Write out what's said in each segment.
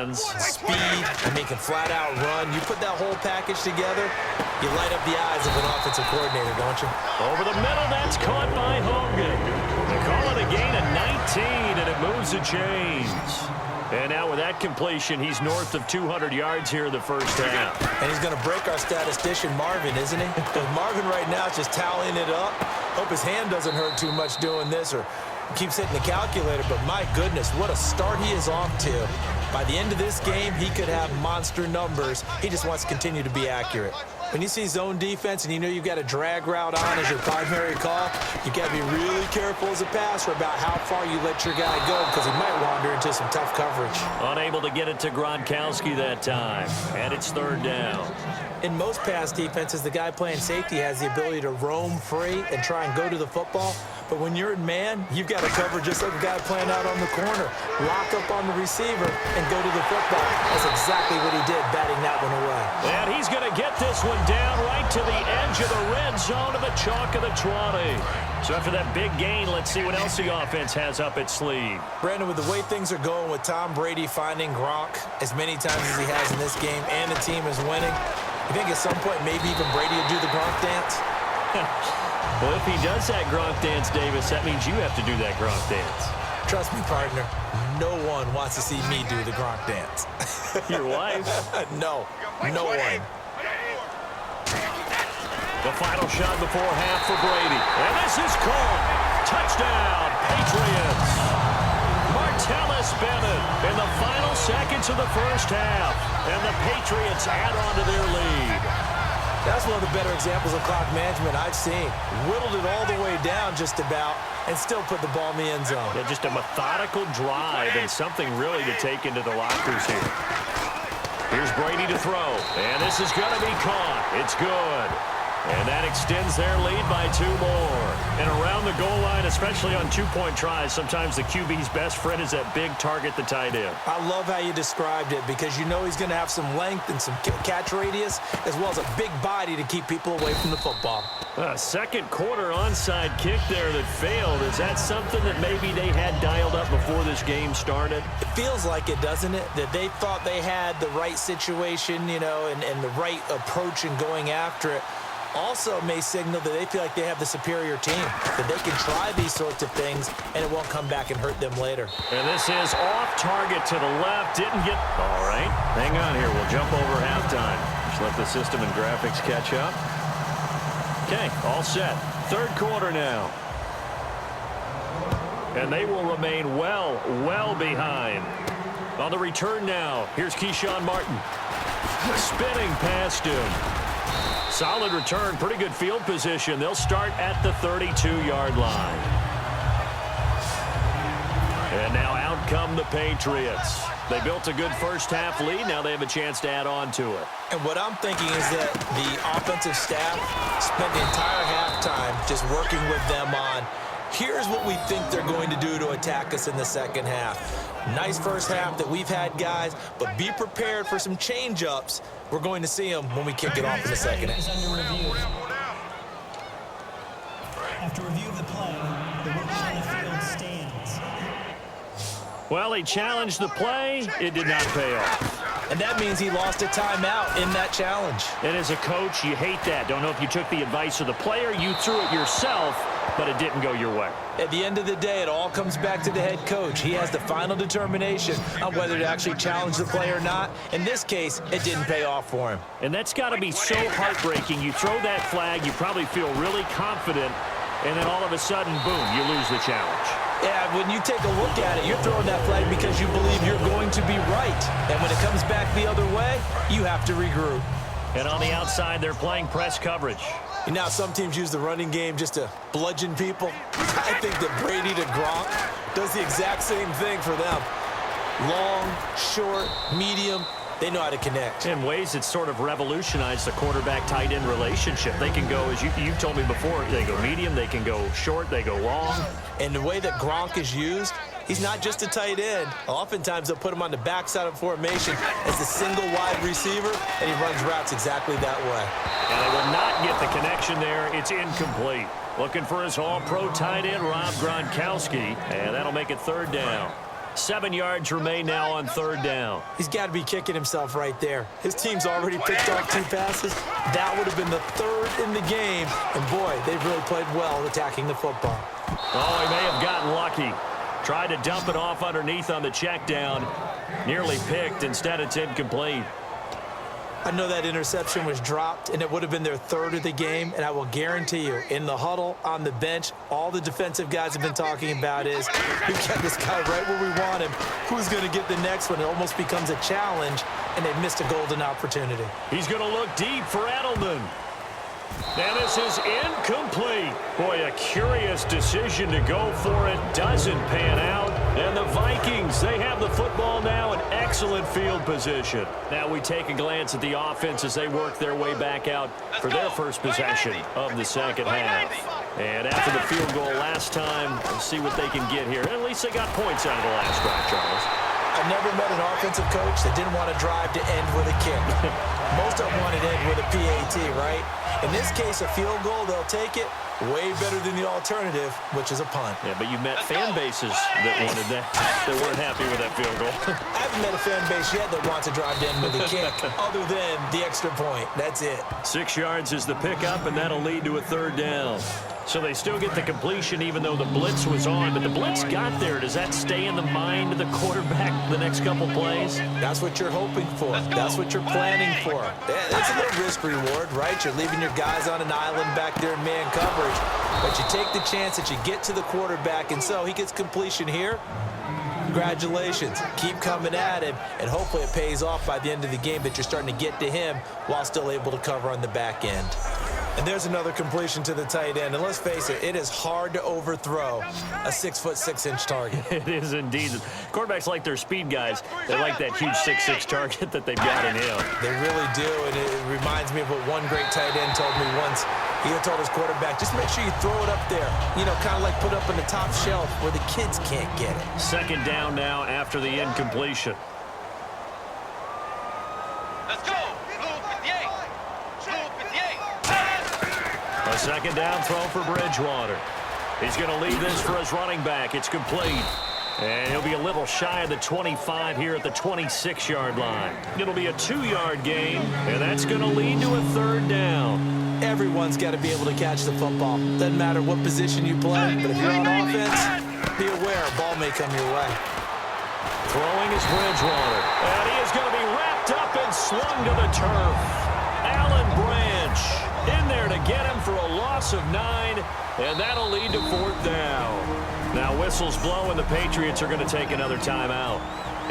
hands. Speed, can flat out run. You put that whole package together, you light up the eyes of an offensive coordinator, don't you? Over the middle, that's caught by Hogan. They call it a gain of 19, and it moves the chains. And now with that completion, he's north of 200 yards here in the first half. And he's going to break our statistician, Marvin, isn't he? Because Marvin right now is just tallying it up. Hope his hand doesn't hurt too much doing this or keeps hitting the calculator. But my goodness, what a start he is off to. By the end of this game, he could have monster numbers. He just wants to continue to be accurate. When you see zone defense and you know you've got a drag route on as your primary call, you got to be really careful as a passer about how far you let your guy go because he might wander into some tough coverage. Unable to get it to Gronkowski that time, and it's third down. In most pass defenses, the guy playing safety has the ability to roam free and try and go to the football. But when you're in man, you've got to cover just like a guy playing out on the corner. Lock up on the receiver and go to the football. That's exactly what he did, batting that one away. And he's going to get this one down right to the edge of the red zone of the chalk of the 20. So after that big gain, let's see what else the offense has up its sleeve. Brandon, with the way things are going with Tom Brady finding Gronk as many times as he has in this game and the team is winning, you think at some point maybe even Brady will do the Gronk dance? Well, if he does that Gronk dance, Davis, that means you have to do that Gronk dance. Trust me, partner, no one wants to see me do the Gronk dance. Your wife? No one. The final shot before half for Brady. And this is caught. Touchdown, Patriots. Martellus Bennett in the final seconds of the first half. And the Patriots add on to their lead. That's one of the better examples of clock management I've seen. Whittled it all the way down just about and still put the ball in the end zone. Yeah, just a methodical drive and something really to take into the lockers here. Here's Brady to throw. And this is going to be caught. It's good. And that extends their lead by 2 more. And around the goal line, especially on two-point tries, sometimes the QB's best friend is that big target, the tight end. I love how you described it because you know he's going to have some length and some catch radius as well as a big body to keep people away from the football. Second quarter onside kick there that failed. Is that something that maybe they had dialed up before this game started? It feels like it, doesn't it? That they thought they had the right situation, you know, and the right approach in going after it. Also may signal that they feel like they have the superior team, that they can try these sorts of things and it won't come back and hurt them later. And this is off target to the left. Didn't get... All right, hang on here. We'll jump over halftime. Just let the system and graphics catch up. Okay, all set. Third quarter now. And they will remain well behind. On the return now, here's Keyshawn Martin. Spinning past him. Solid return, pretty good field position. They'll start at the 32-yard line. And now out come the Patriots. They built a good first-half lead. Now they have a chance to add on to it. And what I'm thinking is that the offensive staff spent the entire halftime just working with them on, here's what we think they're going to do to attack us in the second half. Nice first half that we've had, guys, but be prepared for some change-ups. We're going to see them when we kick it off in the second half. After review of the play, the rookie on the field stands. Well, he challenged the play. It did not pay off. And that means he lost a timeout in that challenge. And as a coach, you hate that. Don't know if you took the advice of the player. You threw it yourself, but it didn't go your way. At the end of the day, it all comes back to the head coach. He has the final determination on whether to actually challenge the play or not. In this case, it didn't pay off for him. And that's got to be so heartbreaking. You throw that flag, you probably feel really confident, and then all of a sudden, boom, you lose the challenge. Yeah, when you take a look at it, you're throwing that flag because you believe you're going to be right. And when it comes back the other way, you have to regroup. And on the outside, they're playing press coverage. You know, some teams use the running game just to bludgeon people. I think that Brady to Gronk does the exact same thing for them. Long, short, medium, they know how to connect. In ways it's sort of revolutionized the quarterback-tight end relationship. They can go, as you've told me before, they go medium, they can go short, they go long. And the way that Gronk is used, he's not just a tight end. Oftentimes they'll put him on the backside of formation as the single wide receiver, and he runs routes exactly that way. And they will not get the connection there. It's incomplete. Looking for his all-pro tight end, Rob Gronkowski, and that'll make it third down. 7 yards remain now on third down. He's got to be kicking himself right there. His team's already picked off 2 passes. That would have been the 3rd in the game. And, boy, they've really played well attacking the football. Oh, he may have gotten lucky. Tried to dump it off underneath on the check down. Nearly picked. Instead, it's incomplete. I know that interception was dropped, and it would have been their 3rd of the game, and I will guarantee you, in the huddle, on the bench, all the defensive guys have been talking about is, we got this guy right where we want him. Who's going to get the next one? It almost becomes a challenge, and they missed a golden opportunity. He's going to look deep for Edelman. And this is incomplete. Boy, a curious decision to go for it. Doesn't pan out. And the Vikings, they have the football now in excellent field position. Now we take a glance at the offense as they work their way back out for their first possession of the second half. And after the field goal last time, we'll see what they can get here. At least they got points out of the last drive, Charles. I never met an offensive coach that didn't want to drive to end with a kick. Most of them wanted to end with a PAT, right? In this case, a field goal, they'll take it. Way better than the alternative, which is a punt. Yeah, but you've met fan bases that wanted that, that weren't happy with that field goal. I haven't met a fan base yet that wants to drive to end with a kick, other than the extra point. That's it. 6 yards is the pickup, and that'll lead to a third down. So they still get the completion even though the blitz was on, but the blitz got there. Does that stay in the mind of the quarterback the next couple plays? That's what you're hoping for. That's what you're planning for. It's a little risk reward, right? You're leaving your guys on an island back there in man coverage, but you take the chance that you get to the quarterback, and so he gets completion here. Congratulations. Keep coming at him, and hopefully it pays off by the end of the game that you're starting to get to him while still able to cover on the back end. And there's another completion to the tight end. And let's face it, it is hard to overthrow a 6'6" target. It is indeed. Quarterbacks like their speed guys. They like that huge 6'6" target that they've got in him. They really do, and it reminds me of what one great tight end told me once. He told his quarterback, just make sure you throw it up there. You know, kind of like put up on the top shelf where the kids can't get it. Second down now after the incompletion. Let's go. A second down throw for Bridgewater. He's going to lead this for his running back. It's complete. And he'll be a little shy of the 25 here at the 26-yard line. It'll be a 2-yard gain, and that's going to lead to a third down. Everyone's got to be able to catch the football. Doesn't matter what position you play, but if you're on offense, be aware a ball may come your way. Throwing is Bridgewater. And he is going to be wrapped up and slung to the turf. Allen Branch in there to get him for a loss of 9, and that'll lead to 4th down. Now whistles blow, and the Patriots are going to take another timeout.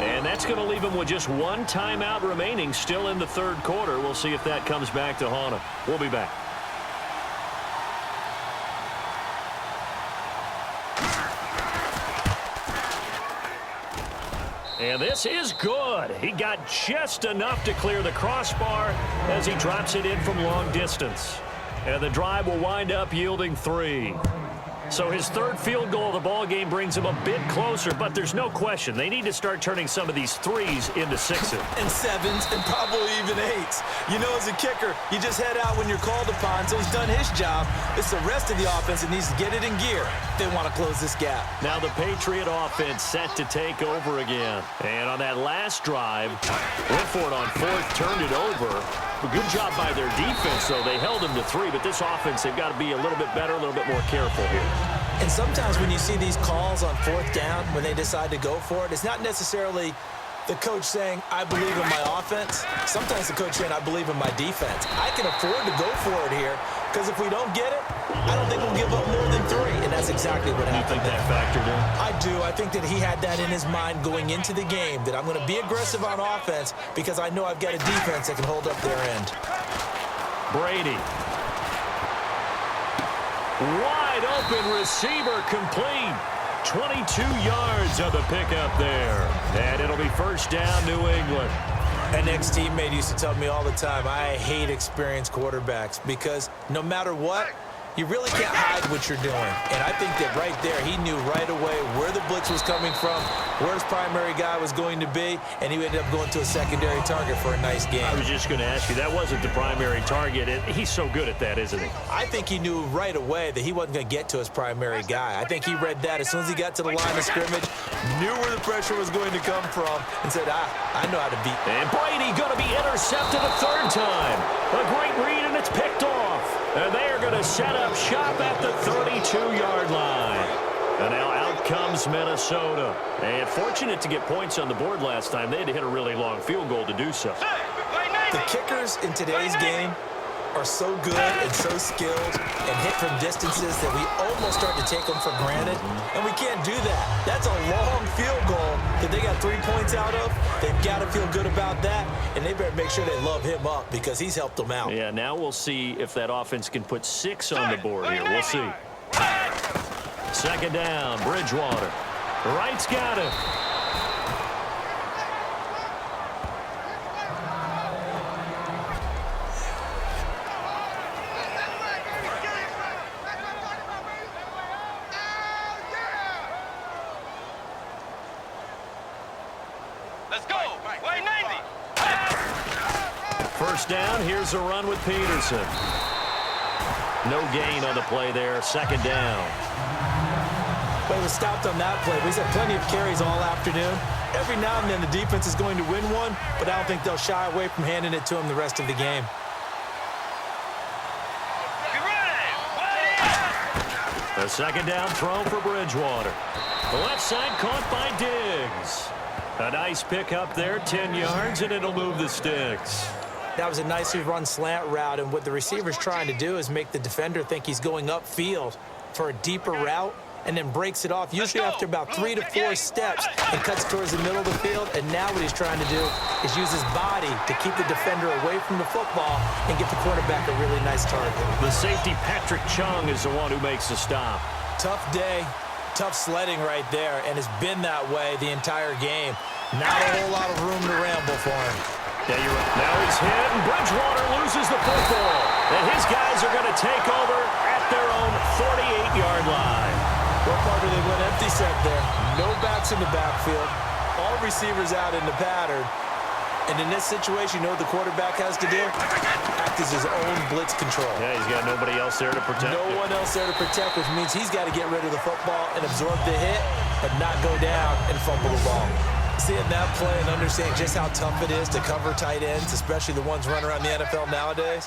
And that's going to leave them with just 1 timeout remaining still in the third quarter. We'll see if that comes back to haunt them. We'll be back. And this is good. He got just enough to clear the crossbar as he drops it in from long distance. And the drive will wind up yielding 3. So his third field goal of the ball game brings him a bit closer, but there's no question they need to start turning some of these 3s into 6s. And 7s, and probably even 8s. You know, as a kicker, you just head out when you're called upon, so he's done his job. It's the rest of the offense that needs to get it in gear if they want to close this gap. Now the Patriot offense set to take over again. And on that last drive, went for it on 4th, turned it over. A good job by their defense, though. They held them to 3, but this offense, they've got to be a little bit better, a little bit more careful here. And sometimes when you see these calls on 4th down, when they decide to go for it, it's not necessarily the coach saying, I believe in my offense. Sometimes the coach saying, I believe in my defense. I can afford to go for it here, because if we don't get it, I don't think we'll give up more than 3. And that's exactly what happened. You think that factored in? I do. I think that he had that in his mind going into the game, that I'm going to be aggressive on offense because I know I've got a defense that can hold up their end. Brady. Wide open receiver complete. 22 yards of the pickup there. And it'll be first down, New England. An ex-teammate used to tell me all the time, I hate experienced quarterbacks because no matter what, you really can't hide what you're doing. And I think that right there, he knew right away where the blitz was coming from, where his primary guy was going to be, and he ended up going to a secondary target for a nice game. I was just going to ask you, that wasn't the primary target. He's so good at that, isn't he? I think he knew right away that he wasn't going to get to his primary guy. I think he read that as soon as he got to the line of scrimmage, knew where the pressure was going to come from, and said, I know how to beat. And Brady going to be intercepted a third time. A great read, and it's picked off. And they are going to set up shop at the 32-yard line. And now out comes Minnesota. And fortunate to get points on the board last time. They had to hit a really long field goal to do so. The kickers in today's game are so good and so skilled and hit from distances that we almost start to take them for granted, and we can't do that. That's a long field goal that they got 3 points out of. They've got to feel good about that, and they better make sure they love him up because he's helped them out. Yeah, now we'll see if that offense can put 6 on the board here. We'll see. Second down, Bridgewater. Wright's got it. Let's go. Way 90. First down, here's a run with Peterson. No gain on the play there, second down. But he was stopped on that play. He's had plenty of carries all afternoon. Every now and then the defense is going to win one, but I don't think they'll shy away from handing it to him the rest of the game. A second down throw for Bridgewater. The left side caught by Diggs. A nice pick up there, 10 yards, and it'll move the sticks. That was a nicely run slant route, and what the receiver's trying to do is make the defender think he's going upfield for a deeper route, and then breaks it off, usually after about 3 to 4 steps, and cuts towards the middle of the field. And now what he's trying to do is use his body to keep the defender away from the football and get the quarterback a really nice target. The safety, Patrick Chung, is the one who makes the stop. Tough day, tough sledding right there, and it's been that way the entire game. Not a whole lot of room to ramble for him. Yeah, you're right. Now he's hit, and Bridgewater loses the football. And his guys are going to take over at their own 48-yard line. What part do they went empty set there? No backs in the backfield. All receivers out in the pattern. And in this situation, you know what the quarterback has to do? Act as his own blitz control. Yeah, he's got nobody else there to protect No him. one else there to protect, which means he's got to get rid of the football and absorb the hit and not go down and fumble the ball. Seeing that play and understanding just how tough it is to cover tight ends, especially the ones running around the NFL nowadays,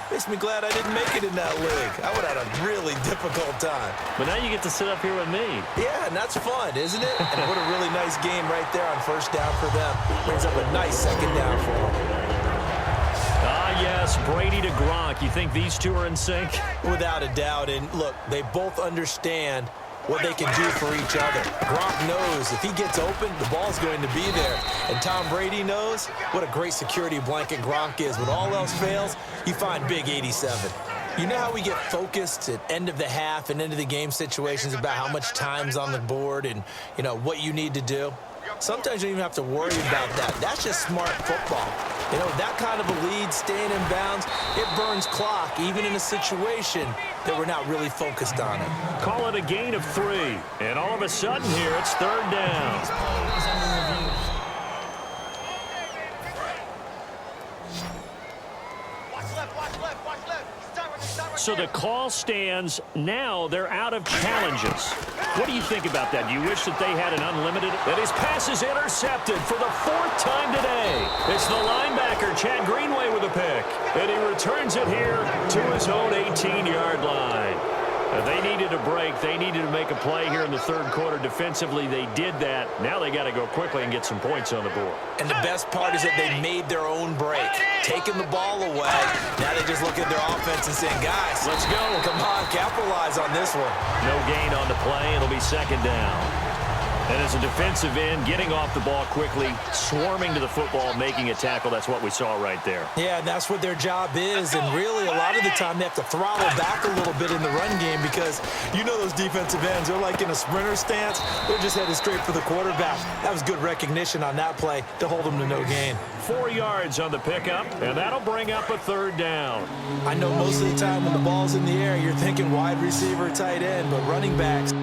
makes me glad I didn't make it in that league. I would have had a really difficult time. But now you get to sit up here with me. Yeah, and that's fun, isn't it? And what a really nice game right there on first down for them. Brings up a nice second down for them. Ah, yes, Brady to Gronk. You think these two are in sync? Without a doubt. And look, they both understand what they can do for each other. Gronk knows if he gets open, the ball's going to be there. And Tom Brady knows what a great security blanket Gronk is. When all else fails, you find big 87. You know how we get focused at end of the half and end of the game situations about how much time's on the board and, you know, what you need to do? Sometimes you don't even have to worry about that. That's just smart football. You know, that kind of a lead, staying in bounds, it burns clock, even in a situation that we're not really focused on it. Call it a gain of 3. And all of a sudden here, it's third down. This play is under review. Watch left, watch left, watch left. Start right So the call stands. Now they're out of challenges. What do you think about that? Do you wish that they had an unlimited? And his pass is intercepted for the 4th time today. It's the linebacker, Chad Greenway, with a pick. And he returns it here to his own 18-yard line. They needed a break. They needed to make a play here in the third quarter. Defensively, they did that. Now they got to go quickly and get some points on the board. And the best part is that they made their own break, taking the ball away. Now they just look at their offense and saying, guys, Let's go. come on, capitalize on this one. No gain on the play. It'll be second down. And as a defensive end, getting off the ball quickly, swarming to the football, making a tackle, that's what we saw right there. Yeah, and that's what their job is. And really, a lot of the time, they have to throttle back a little bit in the run game because you know those defensive ends, they're like in a sprinter stance. They're just headed straight for the quarterback. That was good recognition on that play to hold them to no gain. 4 yards on the pickup, and that'll bring up a third down. I know most of the time when the ball's in the air, you're thinking wide receiver, tight end, but running backs,